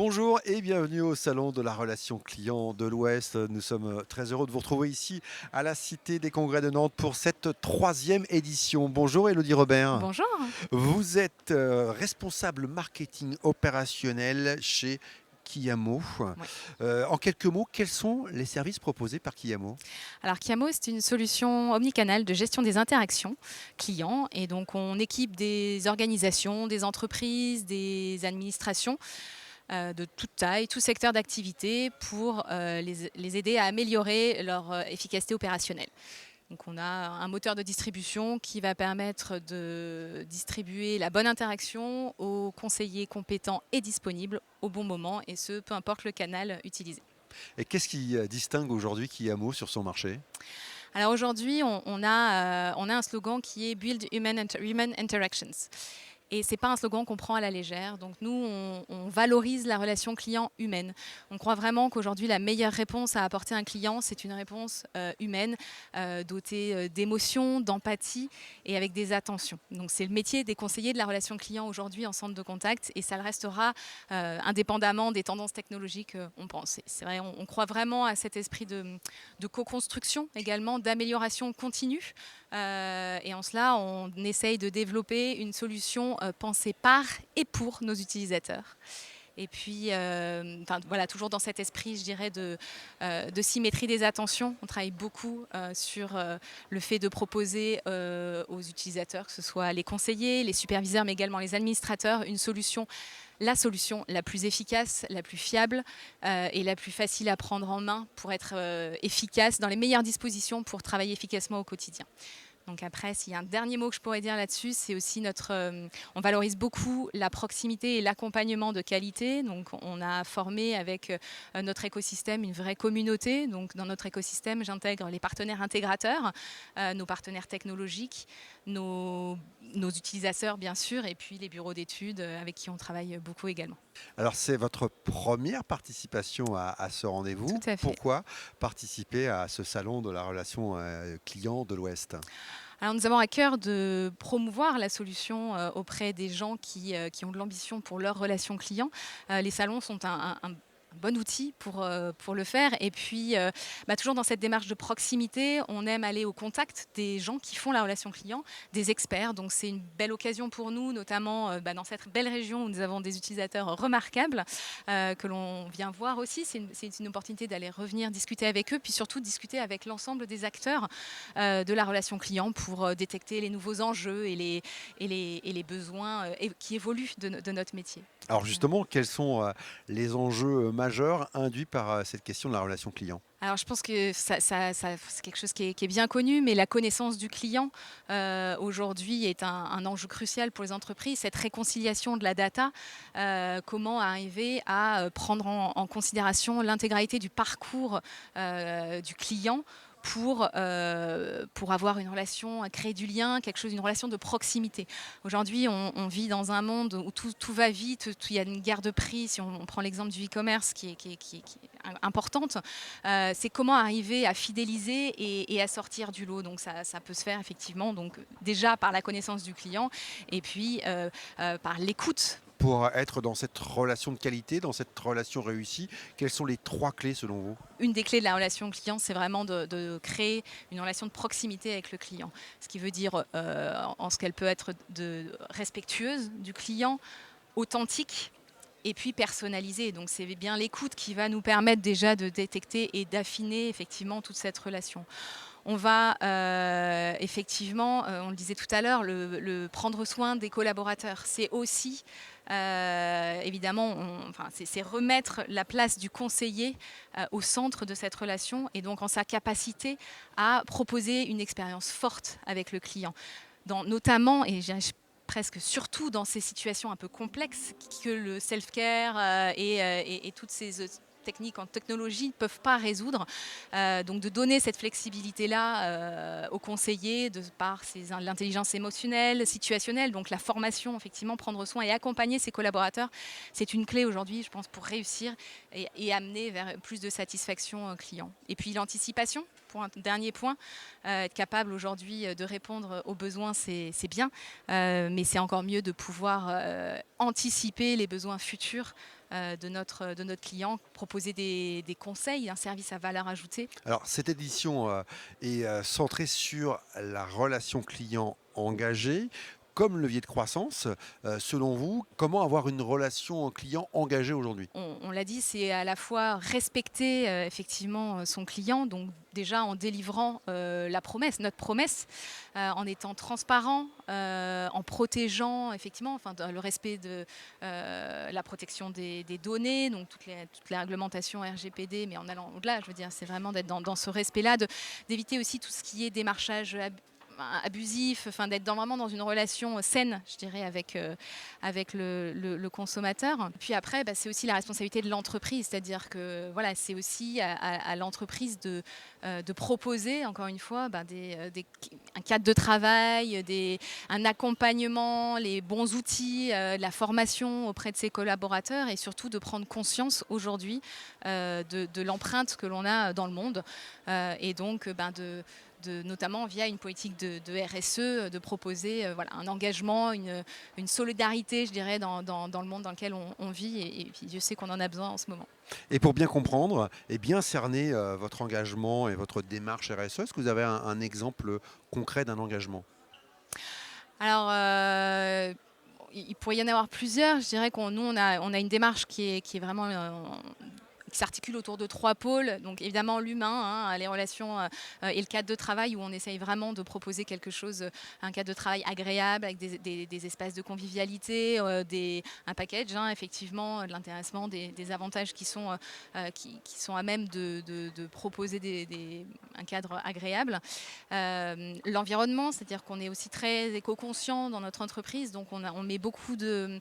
Bonjour et bienvenue au Salon de la relation client de l'Ouest. Nous sommes très heureux de vous retrouver ici à la Cité des Congrès de Nantes pour cette troisième édition. Bonjour Élodie Robert. Bonjour. Vous êtes responsable marketing opérationnel chez Kiyamo. Ouais. En quelques mots, quels sont les services proposés par Kiyamo? Alors Kiamo, c'est une solution omnicanale de gestion des interactions clients et donc on équipe des organisations, des entreprises, des administrations de toute taille, tout secteur d'activité pour les aider à améliorer leur efficacité opérationnelle. Donc on a un moteur de distribution qui va permettre de distribuer la bonne interaction aux conseillers compétents et disponibles au bon moment, et ce, peu importe le canal utilisé. Et qu'est-ce qui distingue aujourd'hui Kiyamo sur son marché? Alors aujourd'hui, on a un slogan qui est Build Human Interactions. Et ce n'est pas un slogan qu'on prend à la légère. Donc nous, on valorise la relation client humaine. On croit vraiment qu'aujourd'hui, la meilleure réponse à apporter à un client, c'est une réponse humaine, dotée d'émotions, d'empathie et avec des attentions. Donc c'est le métier des conseillers de la relation client aujourd'hui en centre de contact, et ça le restera indépendamment des tendances technologiques, on pense. C'est vrai, on croit vraiment à cet esprit de co-construction également, d'amélioration continue. Et en cela, on essaye de développer une solution pensée par et pour nos utilisateurs. Et puis, voilà, toujours dans cet esprit, je dirais, de symétrie des attentions. On travaille beaucoup sur le fait de proposer aux utilisateurs, que ce soit les conseillers, les superviseurs, mais également les administrateurs, la solution la plus efficace, la plus fiable et la plus facile à prendre en main pour être efficace, dans les meilleures dispositions pour travailler efficacement au quotidien. Donc après, s'il y a un dernier mot que je pourrais dire là-dessus, c'est aussi on valorise beaucoup la proximité et l'accompagnement de qualité. Donc on a formé avec notre écosystème une vraie communauté. Donc dans notre écosystème, j'intègre les partenaires intégrateurs, nos partenaires technologiques, nos utilisateurs bien sûr, et puis les bureaux d'études avec qui on travaille beaucoup également. Alors c'est votre première participation à ce Tout rendez-vous. à fait. Pourquoi participer à ce salon de la relation client de l'Ouest? Alors nous avons à cœur de promouvoir la solution auprès des gens qui ont de l'ambition pour leurs relations clients. Les salons sont un bon outil pour le faire. Et puis, toujours dans cette démarche de proximité, on aime aller au contact des gens qui font la relation client, des experts. Donc c'est une belle occasion pour nous, notamment dans cette belle région où nous avons des utilisateurs remarquables que l'on vient voir aussi. C'est une opportunité d'aller revenir discuter avec eux, puis surtout discuter avec l'ensemble des acteurs de la relation client pour détecter les nouveaux enjeux et les besoins qui évoluent de notre métier. Alors justement, quels sont les enjeux majeurs induits par cette question de la relation client? Alors je pense que c'est quelque chose qui est bien connu, mais la connaissance du client aujourd'hui est un enjeu crucial pour les entreprises. Cette réconciliation de la data, comment arriver à prendre en considération l'intégralité du parcours du client pour avoir une relation, créer du lien, une relation de proximité. Aujourd'hui, on vit dans un monde où tout va vite, il y a une guerre de prix. Si on prend l'exemple du e-commerce qui est importante, c'est comment arriver à fidéliser et à sortir du lot. Donc ça peut se faire effectivement, donc déjà par la connaissance du client, et puis par l'écoute. Pour être dans cette relation de qualité, dans cette relation réussie, quelles sont les trois clés selon vous? Une des clés de la relation client, c'est vraiment de créer une relation de proximité avec le client. Ce qui veut dire, en ce qu'elle peut être respectueuse du client, authentique et puis personnalisée. Donc c'est bien l'écoute qui va nous permettre déjà de détecter et d'affiner effectivement toute cette relation. On va effectivement, on le disait tout à l'heure, le prendre soin des collaborateurs. C'est aussi, évidemment, c'est remettre la place du conseiller au centre de cette relation, et donc en sa capacité à proposer une expérience forte avec le client. Notamment, et je dirais presque surtout dans ces situations un peu complexes que le self-care et toutes ces techniques en technologie ne peuvent pas résoudre. Donc de donner cette flexibilité-là aux conseillers par l'intelligence émotionnelle, situationnelle, donc la formation, effectivement, prendre soin et accompagner ses collaborateurs, c'est une clé aujourd'hui, je pense, pour réussir et amener vers plus de satisfaction client. Et puis l'anticipation, pour un dernier point, être capable aujourd'hui de répondre aux besoins, c'est bien, mais c'est encore mieux de pouvoir anticiper les besoins futurs de notre client, proposer des conseils, un service à valeur ajoutée. Alors, cette édition est centrée sur la relation client engagée comme levier de croissance. Selon vous, comment avoir une relation client engagée aujourd'hui? On l'a dit, c'est à la fois respecter effectivement son client, donc déjà en délivrant la promesse, notre promesse, en étant transparent, en protégeant effectivement, enfin, dans le respect de la protection des données, donc toutes les réglementations RGPD, mais en allant au-delà, je veux dire, c'est vraiment d'être dans ce respect-là, d'éviter aussi tout ce qui est démarchage abusif, enfin d'être vraiment dans une relation saine, je dirais, avec le consommateur. Puis après, c'est aussi la responsabilité de l'entreprise, c'est-à-dire que voilà, c'est aussi à l'entreprise de proposer, encore une fois, un cadre de travail, un accompagnement, les bons outils, la formation auprès de ses collaborateurs et surtout de prendre conscience aujourd'hui de l'empreinte que l'on a dans le monde et donc notamment via une politique de RSE, de proposer un engagement, une solidarité, je dirais, dans le monde dans lequel on vit. Et puis Dieu sait qu'on en a besoin en ce moment. Et pour bien comprendre et bien cerner votre engagement et votre démarche RSE, est-ce que vous avez un exemple concret d'un engagement? Alors, il pourrait y en avoir plusieurs. Je dirais nous, on a une démarche qui est vraiment qui s'articule autour de 3 pôles. Donc évidemment l'humain, hein, les relations et le cadre de travail où on essaye vraiment de proposer quelque chose, un cadre de travail agréable avec des espaces de convivialité, un package, hein, effectivement, de l'intéressement, des avantages qui sont à même de proposer un cadre agréable. L'environnement, c'est-à-dire qu'on est aussi très éco-conscient dans notre entreprise, donc on met beaucoup de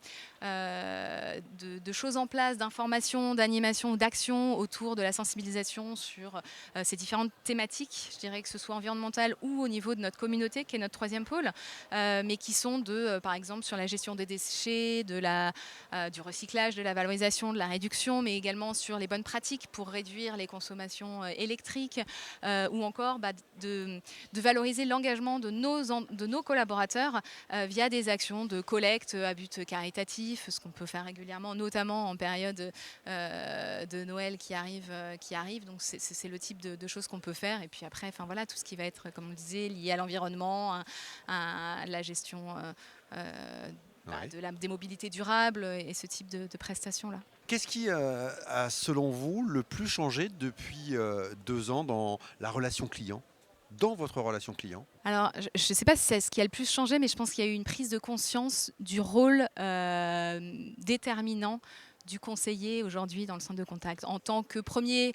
choses en place, d'informations, d'animations, d'actions autour de la sensibilisation sur ces différentes thématiques, je dirais que ce soit environnementale ou au niveau de notre communauté, qui est notre 3e pôle, mais qui sont par exemple sur la gestion des déchets, du recyclage, de la valorisation, de la réduction, mais également sur les bonnes pratiques pour réduire les consommations électriques, ou encore de valoriser l'engagement de nos collaborateurs via des actions de collecte à but caritatif, ce qu'on peut faire régulièrement, notamment en période de Noël qui arrive. Donc c'est le type de choses qu'on peut faire. Et puis après, enfin voilà, tout ce qui va être, comme on le disait, lié à l'environnement, à la gestion des mobilités durables et ce type de prestations-là. Qu'est-ce qui a, selon vous, le plus changé depuis 2 ans dans la relation client, dans votre relation client? Alors, je ne sais pas si c'est ce qui a le plus changé, mais je pense qu'il y a eu une prise de conscience du rôle déterminant du conseiller aujourd'hui dans le centre de contact, en tant que premier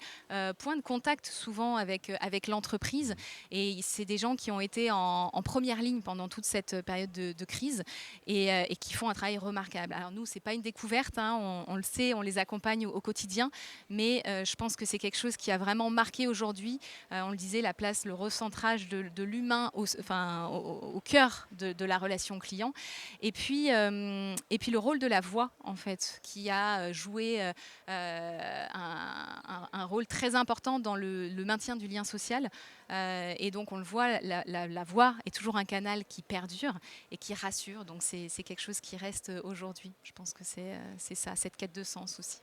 point de contact souvent avec l'entreprise. Et c'est des gens qui ont été en première ligne pendant toute cette période de crise et qui font un travail remarquable. Alors nous, ce n'est pas une découverte, hein, on le sait, on les accompagne au quotidien, mais je pense que c'est quelque chose qui a vraiment marqué aujourd'hui, on le disait, la place, le recentrage de l'humain au cœur de la relation client. Et puis le rôle de la voix, en fait, qui a joué un rôle très important dans le maintien du lien social. Et donc, on le voit, la voix est toujours un canal qui perdure et qui rassure. Donc, c'est quelque chose qui reste aujourd'hui. Je pense que c'est ça, cette quête de sens aussi.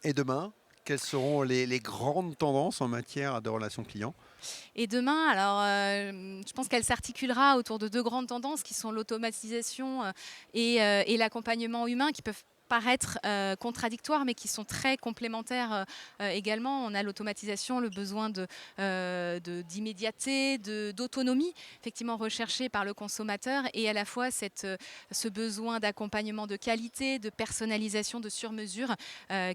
Et demain, quelles seront les grandes tendances en matière de relations clients? Et demain, alors, je pense qu'elle s'articulera autour de 2 grandes tendances qui sont l'automatisation et l'accompagnement humain, qui peuvent paraître contradictoires, mais qui sont très complémentaires également. On a l'automatisation, le besoin d'immédiateté, d'autonomie, effectivement recherché par le consommateur, et à la fois ce besoin d'accompagnement de qualité, de personnalisation, de sur-mesure,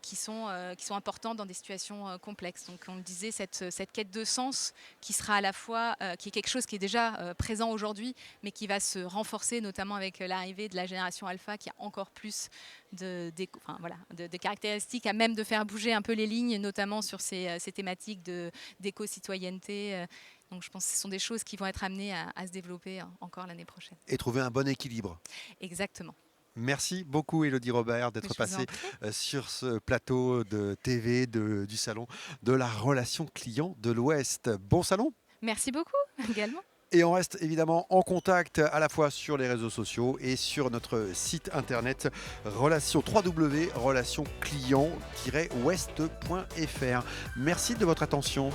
qui sont importants dans des situations complexes. Donc on le disait, cette quête de sens qui sera à la fois, qui est quelque chose qui est déjà présent aujourd'hui, mais qui va se renforcer, notamment avec l'arrivée de la génération alpha, qui a encore plus de caractéristiques à même de faire bouger un peu les lignes, notamment sur ces thématiques d'éco-citoyenneté. Donc je pense que ce sont des choses qui vont être amenées à se développer encore l'année prochaine. Et trouver un bon équilibre. Exactement. Merci beaucoup Élodie Robert d'être passée sur ce plateau de TV du salon de la relation client de l'Ouest. Bon salon. Merci beaucoup également. Et on reste évidemment en contact à la fois sur les réseaux sociaux et sur notre site internet relations-client-west.fr. Merci de votre attention.